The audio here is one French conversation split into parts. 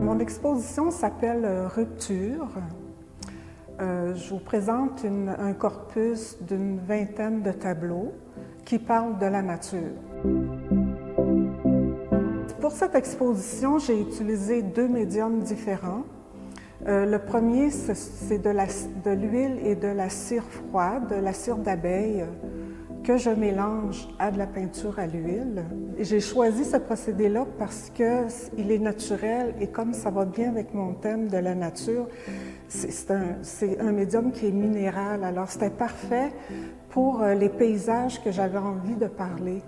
Mon exposition s'appelle Rupture. Je vous présente un corpus d'une vingtaine de tableaux qui parlent de la nature. Pour cette exposition, j'ai utilisé deux médiums différents. Le premier, c'est de l'huile et de la cire froide, de la cire d'abeille, que je mélange à de la peinture à l'huile. J'ai choisi ce procédé-là parce qu'il est naturel et comme ça va bien avec mon thème de la nature, c'est un médium qui est minéral, alors c'était parfait pour les paysages que j'avais envie de parler.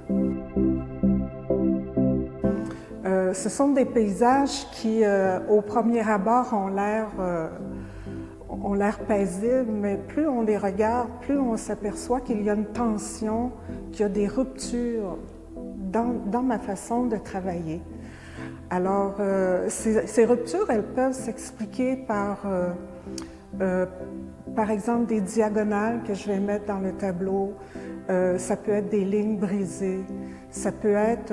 Ce sont des paysages qui, au premier abord, ont l'air paisibles, mais plus on les regarde, plus on s'aperçoit qu'il y a une tension, qu'il y a des ruptures dans ma façon de travailler. Alors, ces ruptures, elles peuvent s'expliquer par exemple, des diagonales que je vais mettre dans le tableau. Ça peut être des lignes brisées, ça peut être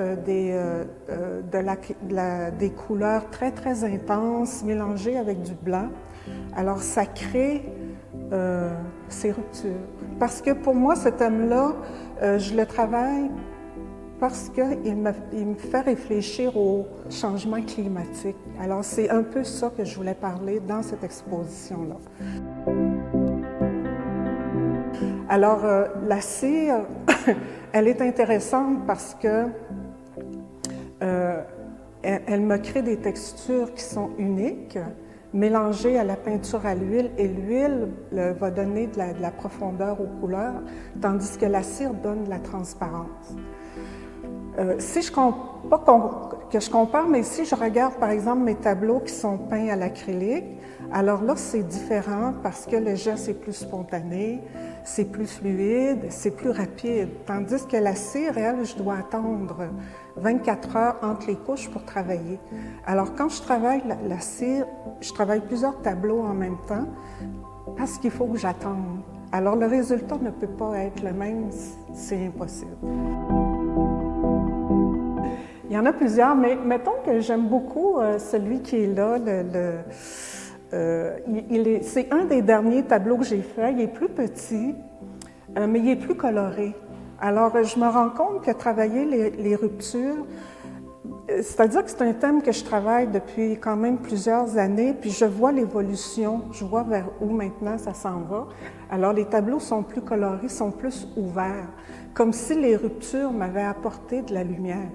des couleurs très, très intenses mélangées avec du blanc. Alors, ça crée ces ruptures. Parce que pour moi, ce thème-là, je le travaille parce qu'il me fait réfléchir au changement climatique. Alors, c'est un peu ça que je voulais parler dans cette exposition-là. Alors, la cire, elle est intéressante parce que elle me crée des textures qui sont uniques, mélangées à la peinture à l'huile, et l'huile va donner de la profondeur aux couleurs, tandis que la cire donne de la transparence. Si je compare, mais si je regarde par exemple mes tableaux qui sont peints à l'acrylique, alors là c'est différent parce que le geste est plus spontané, c'est plus fluide, c'est plus rapide. Tandis que la cire, elle, je dois attendre 24 heures entre les couches pour travailler. Alors quand je travaille la cire, je travaille plusieurs tableaux en même temps parce qu'il faut que j'attende. Alors le résultat ne peut pas être le même, c'est impossible. Il y en a plusieurs, mais mettons que j'aime beaucoup celui qui est là. C'est un des derniers tableaux que j'ai fait. Il est plus petit, mais il est plus coloré. Alors, je me rends compte que travailler les ruptures, c'est-à-dire que c'est un thème que je travaille depuis quand même plusieurs années, puis je vois l'évolution, je vois vers où maintenant ça s'en va. Alors, les tableaux sont plus colorés, sont plus ouverts, comme si les ruptures m'avaient apporté de la lumière.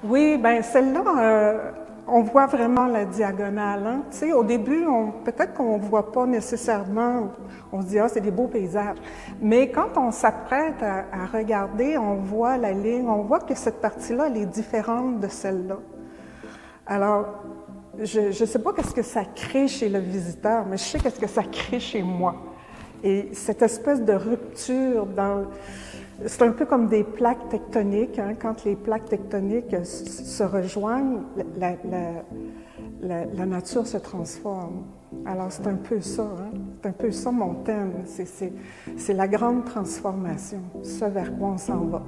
Oui, bien celle-là, on voit vraiment la diagonale. Hein? Tu sais, au début, peut-être qu'on ne voit pas nécessairement, on se dit « Ah, c'est des beaux paysages ». Mais quand on s'apprête à regarder, on voit la ligne, on voit que cette partie-là, elle est différente de celle-là. Alors, je ne sais pas qu'est-ce que ça crée chez le visiteur, mais je sais qu'est-ce que ça crée chez moi. Et cette espèce de rupture c'est un peu comme des plaques tectoniques. Hein? Quand les plaques tectoniques se rejoignent, la nature se transforme. Alors, c'est un peu ça. Hein? C'est un peu ça mon thème. C'est la grande transformation, ce vers quoi on s'en va.